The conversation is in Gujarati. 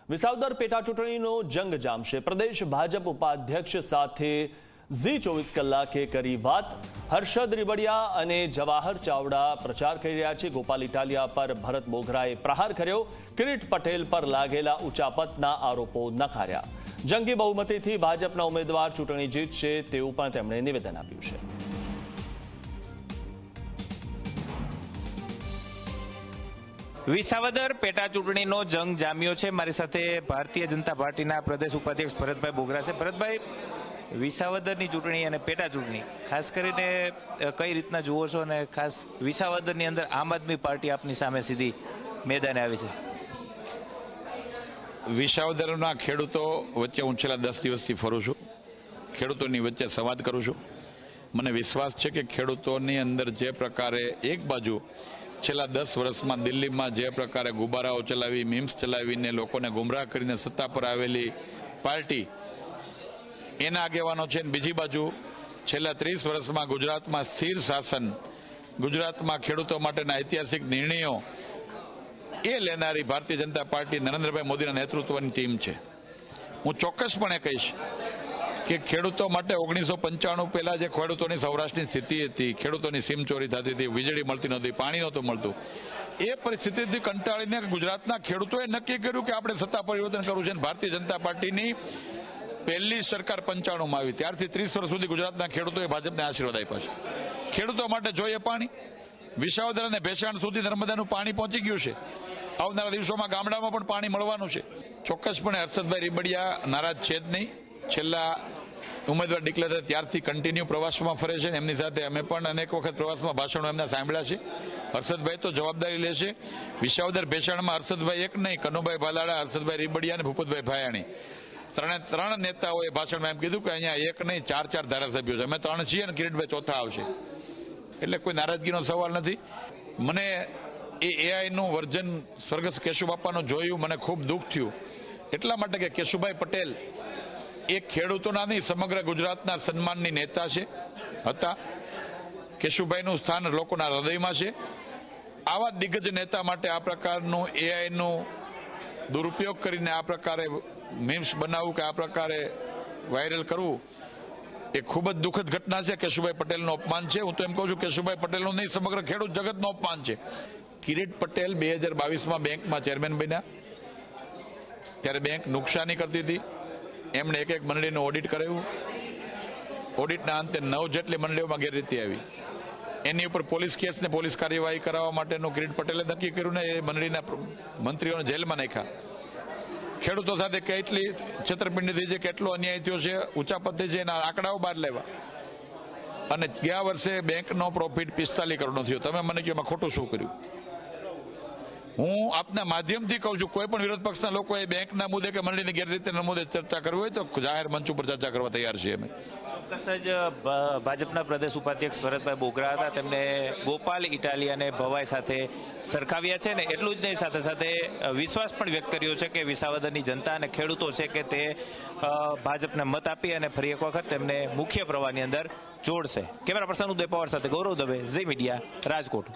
વિસાવદર પેટા ચૂંટણીનો જંગ જામશે. પ્રદેશ ભાજપ ઉપાધ્યક્ષ સાથે ઝી 24 કલાકે કરી વાત. હર્ષદ રીબડિયા અને જવાહર ચાવડા પ્રચાર કરી રહ્યા છે. ગોપાલ ઇટાલિયા પર ભરત બોઘરાએ પ્રહાર કર્યો. કિરીટ પટેલ પર લાગેલા ઉચાપતના આરોપો નકાર્યા. જંગી બહુમતીથી ભાજપના ઉમેદવાર ચૂંટણી જીતશે તેવું પણ તેમણે નિવેદન આપ્યું છે. વિસાવદર પેટા ચૂંટણીનો જંગ જામ્યો છે. મારી સાથે ભારતીય જનતા પાર્ટીના પ્રદેશ ઉપાધ્યક્ષ ભરતભાઈ બોઘરા છે. ભરતભાઈ, વિસાવદરની ચૂંટણી અને પેટા ચૂંટણી ખાસ કરીને કઈ રીતના જુઓ છો, અને ખાસ વિસાવદરની અંદર આમ આદમી પાર્ટી આપની સામે સીધી મેદાને આવી છે? વિસાવદરના ખેડૂતો વચ્ચે હું છેલ્લા 10 દિવસથી ફરું છું. ખેડૂતોની વચ્ચે સંવાદ કરું છું. મને વિશ્વાસ છે કે ખેડૂતોની અંદર જે પ્રકારે એક બાજુ છેલ્લા 10 વર્ષમાં દિલ્હીમાં જે પ્રકારે ગુબારાઓ ચલાવી, મીમ્સ ચલાવીને લોકોને ગુમરાહ કરીને સત્તા પર આવેલી પાર્ટી એના આગેવાનો છે, બીજી બાજુ છેલ્લા 30 વર્ષમાં ગુજરાતમાં સ્થિર શાસન, ગુજરાતમાં ખેડૂતો માટેના ઐતિહાસિક નિર્ણયો એ લેનારી ભારતીય જનતા પાર્ટી નરેન્દ્રભાઈ મોદીના નેતૃત્વની ટીમ છે. હું ચોક્કસપણે કહીશ કે ખેડૂતો માટે 1995 પહેલા જે ખેડૂતોની સૌરાષ્ટ્રની સ્થિતિ હતી, ખેડૂતોની સીમ ચોરી થતી હતી, વીજળી મળતી નહોતી, પાણી નહોતું મળતું, એ પરિસ્થિતિથી કંટાળીને ગુજરાતના ખેડૂતોએ નક્કી કર્યું કે આપણે સત્તા પરિવર્તન કરવું છે. ભારતીય જનતા પાર્ટીની પહેલી સરકાર 95માં આવી, ત્યારથી 30 વર્ષ સુધી ગુજરાતના ખેડૂતોએ ભાજપને આશીર્વાદ આપ્યા છે. ખેડૂતો માટે જોઈએ પાણી, વિસાવદર અને ભેસાણ સુધી નર્મદાનું પાણી પહોંચી ગયું છે. આવનારા દિવસોમાં ગામડામાં પણ પાણી મળવાનું છે. ચોક્કસપણે હર્ષદભાઈ રીબડિયા નારાજ છે જ નહીં. છેલ્લા ઉમેદવાર ડિક્લેર થયા ત્યારથી કન્ટિન્યુ પ્રવાસમાં ફરે છે. એમની સાથે અમે પણ અનેક વખત પ્રવાસમાં ભાષણો એમના સાંભળ્યા છે. હર્ષદભાઈ તો જવાબદારી લેશે. વિસાવદર ભેસાણમાં હર્ષદભાઈ એક નહીં, કનુભાઈ ભાલાડા, હર્ષદભાઈ રીબડિયા અને ભૂપતભાઈ ભાયાણી ત્રણ નેતાઓએ ભાષણમાં એમ કીધું કે અહીંયા એક નહીં 4 ધારાસભ્યો છે. અમે 3 છીએ અને કિરીટભાઈ ચોથા આવશે. એટલે કોઈ નારાજગીનો સવાલ નથી. મને એ એઆઈનું વર્જન સ્વર્ગસ્થ કેશુબાપાનું જોયું, મને ખૂબ દુઃખ થયું. એટલા માટે કે કેશુભાઈ પટેલ એ ખેડૂતોના નહીં, સમગ્ર ગુજરાતના સન્માનની નેતા છે હતા. કેશુભાઈનું સ્થાન લોકોના હૃદયમાં છે. આવા દિગ્ગજ નેતા માટે આ પ્રકારનું એઆઈનું દુરુપયોગ કરીને આ પ્રકારે મીમ્સ બનાવવું કે આ પ્રકારે વાયરલ કરવું એ ખૂબ જ દુઃખદ ઘટના છે. કેશુભાઈ પટેલનું અપમાન છે. હું તો એમ કહું છું કેશુભાઈ પટેલનું નહીં, સમગ્ર ખેડૂત જગતનું અપમાન છે. કિરીટ પટેલ 2022માં બેંકમાં ચેરમેન બન્યા ત્યારે બેંક નુકસાની કરતી હતી. એમણે એક મંડળીનું ઓડિટ કરાવ્યું. ઓડિટના અંતે 9 જેટલી મંડળીઓમાં ગેરરીતિ આવી. એની ઉપર પોલીસ કેસ ને પોલીસ કાર્યવાહી કરાવવા માટેનું કિરીટ પટેલે નક્કી કર્યું ને એ મંડળીના મંત્રીઓને જેલમાં નાખ્યા. ખેડૂતો સાથે કેટલી છેતરપિંડી થઈ છે, કેટલો અન્યાય થયો છે, ઉચાપત થઈ છે, એના આંકડાઓ બહાર લેવા. અને ગયા વર્ષે બેંકનો પ્રોફિટ 45 કરોડનો થયો. તમે મને કહો એમાં ખોટું શું કર્યું? હું આપના માધ્યમથી કહું છું, કોઈ પણ વિરોધ પક્ષના લોકોએ બેંકના મુદ્દે કે મંડળીની ગેરરીતિના મુદ્દે ચર્ચા કરવી હોય તો જાહેર મંચ ઉપર ચર્ચા કરવા તૈયાર છીએ અમે. ચોક્કસ જ ભાજપના પ્રદેશ ઉપાધ્યક્ષ ભરતભાઈ બોઘરા હતા. તેમને ગોપાલ ઇટાલિયા અને ભવાઈ સાથે સરખાવ્યા છે ને એટલું જ નહીં, સાથે સાથે વિશ્વાસ પણ વ્યક્ત કર્યો છે કે વિસાવદરની જનતા અને ખેડૂતો છે કે તે ભાજપને મત આપી અને ફરી એક વખત તેમને મુખ્ય પ્રવાહની અંદર જોડશે. કેમેરા પર્સન ઉદય પવાર સાથે ગૌરવ દવે, ઝી મીડિયા, રાજકોટ.